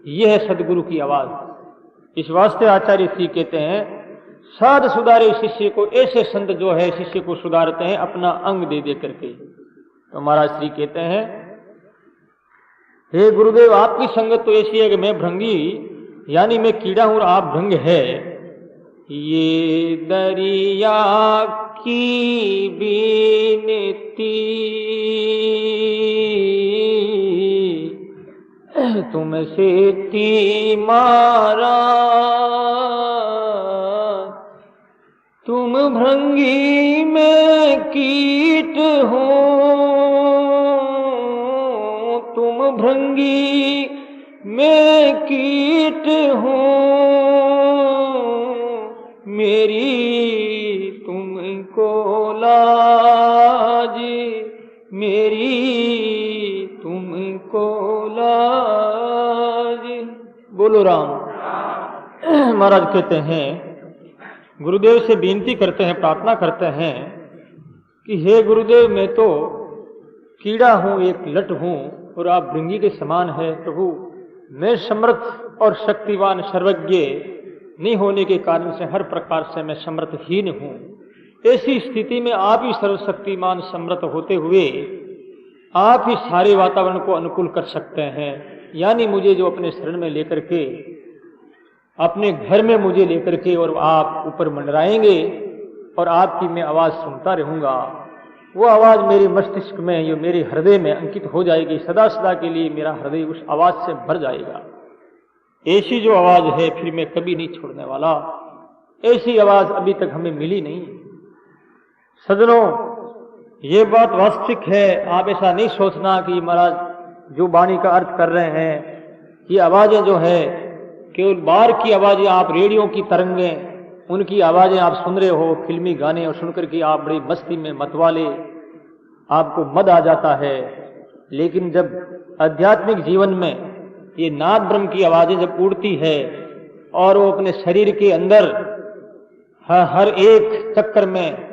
यह है सदगुरु की आवाज। इस वास्ते आचार्य श्री कहते हैं, साध सुधारे शिष्य को, ऐसे संत जो है शिष्य को सुधारते हैं अपना अंग दे दे करके। तो महाराज श्री कहते हैं, हे गुरुदेव, आपकी संगत तो ऐसी है कि मैं भृंगी यानी मैं कीड़ा हूं और आप भृंग है। ये दरिया की बीनती तुमसे थी मारा, तुम भृंगी मैं कीट हूं, तुम भृंगी मैं कीट हूं, मेरी तुमको लाज, मेरी तुमको लाज। बोलो राम। महाराज कहते हैं, गुरुदेव से विनती करते हैं, प्रार्थना करते हैं कि हे गुरुदेव, मैं तो कीड़ा हूं, एक लट हूं और आप भृंगी के समान है प्रभु। मैं समर्थ और शक्तिवान सर्वज्ञ नहीं होने के कारण से हर प्रकार से मैं समर्थहीन हूं। ऐसी स्थिति में आप ही सर्वशक्तिमान समर्थ होते हुए आप ही सारे वातावरण को अनुकूल कर सकते हैं। यानी मुझे जो अपने शरण में लेकर के, अपने घर में मुझे लेकर के और आप ऊपर मंडराएंगे और आपकी मैं आवाज सुनता रहूंगा। वो आवाज मेरे मस्तिष्क में, ये मेरे हृदय में अंकित हो जाएगी। सदा सदा के लिए मेरा हृदय उस आवाज से भर जाएगा। ऐसी जो आवाज है फिर मैं कभी नहीं छोड़ने वाला। ऐसी आवाज अभी तक हमें मिली नहीं। सज्जनों, ये बात वास्तविक है। आप ऐसा नहीं सोचना कि महाराज जो वाणी का अर्थ कर रहे हैं, ये आवाजें जो है केवल बाहर की आवाजें, आप रेडियो की तरंगें, उनकी आवाजें आप सुन रहे हो, फिल्मी गाने, और सुनकर के आप बड़ी मस्ती में मतवाले, आपको मद आ जाता है। लेकिन जब आध्यात्मिक जीवन में ये नाद ब्रह्म की आवाजें जब उड़ती है और वो अपने शरीर के अंदर हर एक चक्कर में,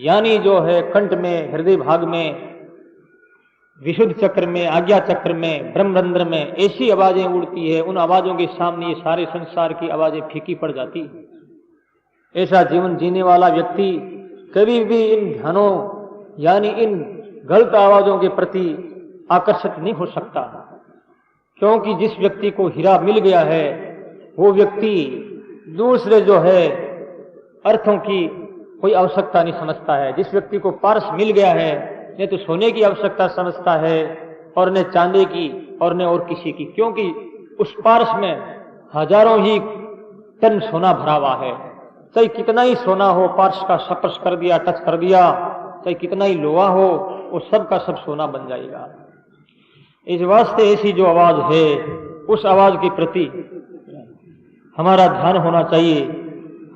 यानी जो है कंठ में, हृदय भाग में, विशुद्ध चक्र में, आज्ञा चक्र में, ब्रह्मरंध्र में ऐसी आवाजें उड़ती है, उन आवाजों के सामने ये सारे संसार की आवाजें फीकी पड़ जाती है। ऐसा जीवन जीने वाला व्यक्ति कभी भी इन ध्यानों यानी इन गलत आवाजों के प्रति आकर्षित नहीं हो सकता, क्योंकि जिस व्यक्ति को हीरा मिल गया है वो व्यक्ति दूसरे जो है अर्थों की कोई आवश्यकता नहीं समझता है। जिस व्यक्ति को पारस मिल गया है न तो सोने की आवश्यकता समझता है और न चांदी की और न और किसी की, क्योंकि उस पारस में हजारों ही टन सोना भरा हुआ है। चाहे कितना ही सोना हो, पारस का स्पर्श कर दिया, टच कर दिया, चाहे कितना ही लोहा हो, वो सब का सब सोना बन जाएगा। इस वास्ते ऐसी जो आवाज है उस आवाज के प्रति हमारा ध्यान होना चाहिए।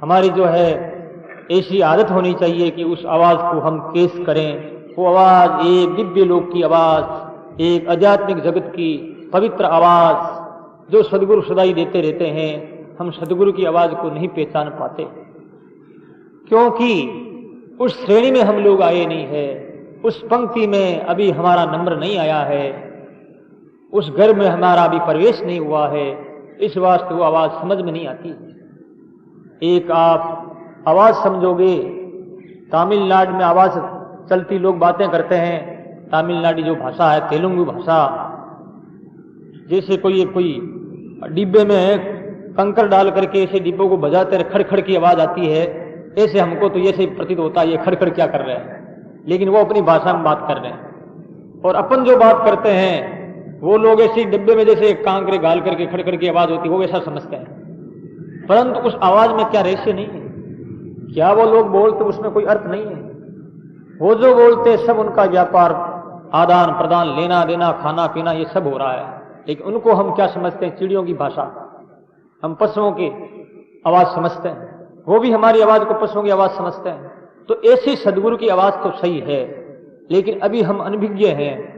हमारी जो है ऐसी आदत होनी चाहिए कि उस आवाज को हम केस करें। वो आवाज एक दिव्य लोक की आवाज, एक आध्यात्मिक जगत की पवित्र आवाज जो सदगुरु सदाई देते रहते हैं। हम सदगुरु की आवाज को नहीं पहचान पाते, क्योंकि उस श्रेणी में हम लोग आए नहीं है, उस पंक्ति में अभी हमारा नंबर नहीं आया है, उस घर में हमारा अभी प्रवेश नहीं हुआ है। इस वास्ते वो आवाज समझ में नहीं आती। एक आप आवाज समझोगे, तमिलनाडु में आवाज चलती, लोग बातें करते हैं। तमिलनाडु जो भाषा है, तेलुगु भाषा, जैसे कोई डिब्बे में कंकर डाल करके ऐसे डिब्बों को बजाते रहे, खड़खड़ की आवाज आती है। ऐसे हमको तो ऐसे प्रतीत होता है ये खड़खड़ क्या कर रहे हैं, लेकिन वो अपनी भाषा में बात कर रहे हैं। और अपन जो बात करते हैं वो लोग ऐसे डिब्बे में जैसे कांकरे गाल करके खड़खड़ की आवाज होती है, वो वैसा समझते हैं। परंतु उस आवाज में क्या रहस्य नहीं है, क्या वो लोग बोलते उसमें कोई अर्थ नहीं है। वो जो बोलते सब उनका व्यापार, आदान प्रदान, लेना देना, खाना पीना, ये सब हो रहा है। लेकिन उनको हम क्या समझते हैं, चिड़ियों की भाषा, हम पशुओं की आवाज समझते हैं। वो भी हमारी आवाज को पशुओं की आवाज समझते हैं। तो ऐसी सदगुरु की आवाज तो सही है, लेकिन अभी हम अनभिज्ञ हैं,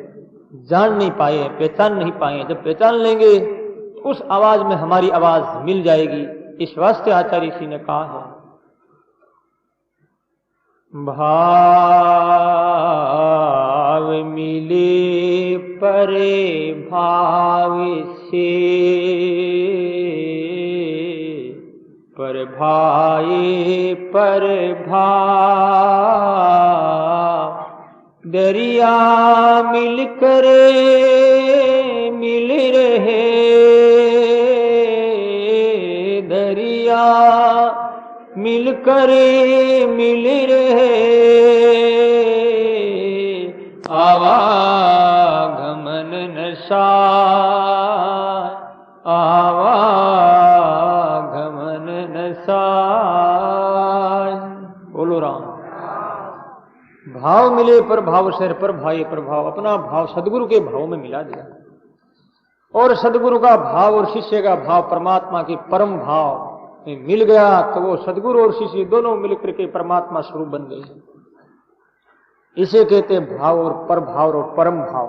जान नहीं पाए, पहचान नहीं पाए। जब पहचान लेंगे तो उस आवाज में हमारी आवाज मिल जाएगी। इस वास्ते आचार्य जी ने कहा है, भाव मिले परे भाव से, भाई पर भाव, दरिया मिलकर मिल रहे, दरिया मिलकर मिल रहे, आवागमन नशा, आवागमन नशा। बोलो राम। भाव मिले पर भाव शर पर भाई प्रभाव, अपना भाव सदगुरु के भाव में मिला दिया, और सदगुरु का भाव और शिष्य का भाव परमात्मा के परम भाव में मिल गया, तो वो सदगुरु और शिष्य दोनों मिलकर के परमात्मा स्वरूप बन गए। इसे कहते हैं भाव और परभाव और परम भाव।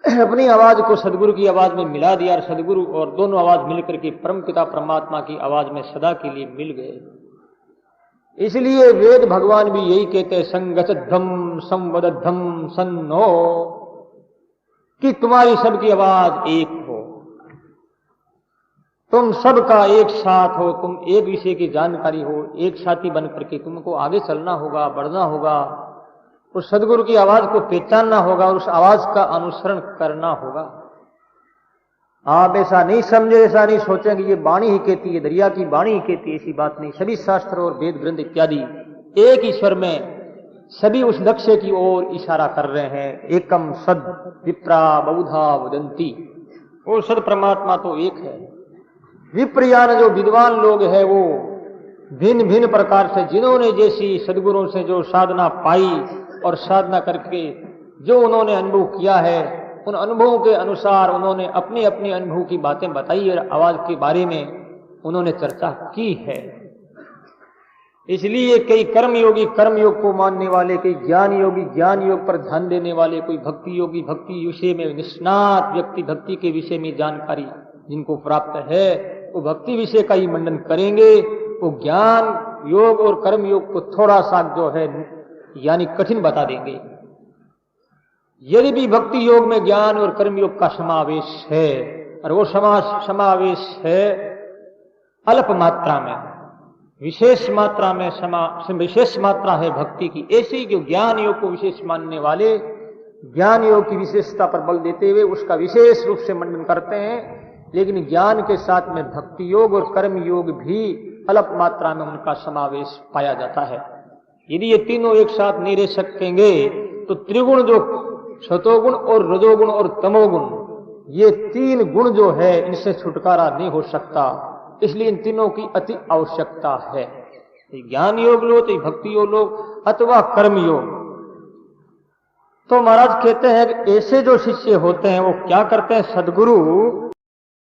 अपनी आवाज को सदगुरु की आवाज में मिला दिया, और सदगुरु और दोनों आवाज मिलकर के परम पिता परमात्मा की आवाज में सदा के लिए मिल गए। इसलिए वेद भगवान भी यही कहते हैं, संगतद्धम संवदद्धम सन्नो, कि तुम्हारी सबकी आवाज एक हो, तुम सबका एक साथ हो, तुम एक विषय की जानकारी हो, एक साथी बन करके तुमको आगे चलना होगा, बढ़ना होगा, उस सदगुरु की आवाज को पहचानना होगा और उस आवाज का अनुसरण करना होगा। आप ऐसा नहीं समझे, ऐसा नहीं सोचें कि ये वाणी ही कहती है, दरिया की वाणी ही कहती है, ऐसी बात नहीं। सभी शास्त्र और वेद ग्रंथ इत्यादि एक ईश्वर में सभी उस लक्ष्य की ओर इशारा कर रहे हैं। एकम सद विप्रा बहुधा वदंती, वो सद परमात्मा तो एक है। विप्रयान जो विद्वान लोग हैं वो भिन्न भिन्न प्रकार से, जिन्होंने जैसी सदगुरुओं से जो साधना पाई और साधना करके जो उन्होंने अनुभव किया है, उन अनुभवों के अनुसार उन्होंने अपनी अपनी अनुभव की बातें बताई और आवाज के बारे में उन्होंने चर्चा की है। इसलिए कई कर्मयोगी कर्मयोग को मानने वाले, कई ज्ञान योगी ज्ञान योग पर ध्यान देने वाले, कोई भक्ति योगी भक्ति विषय में निष्णात व्यक्ति भक्ति के विषय में जानकारी जिनको प्राप्त है वो भक्ति विषय का ही मंडन करेंगे। वो ज्ञान योग और कर्म योग को थोड़ा सा जो है यानी कठिन बता देंगे। यदि भी भक्ति योग में ज्ञान और कर्म योग का समावेश है, और वो समावेश है अल्प मात्रा में, विशेष मात्रा में विशेष मात्रा है भक्ति की। ऐसे ही जो ज्ञान योग को विशेष मानने वाले ज्ञान योग की विशेषता पर बल देते हुए उसका विशेष रूप से मंडन करते हैं, लेकिन ज्ञान के साथ में भक्ति योग और कर्म योग भी अल्प मात्रा में उनका समावेश पाया जाता है। यदि ये तीनों एक साथ नहीं रह सकेंगे तो त्रिगुण जो सतोगुण और रजोगुण और तमोगुण, ये तीन गुण जो है इनसे छुटकारा नहीं हो सकता। इसलिए इन तीनों की अति आवश्यकता है। ज्ञान योग लो तो भक्ति योग लो अथवा कर्म योग। तो महाराज कहते हैं कि ऐसे जो शिष्य होते हैं वो क्या करते हैं, सदगुरु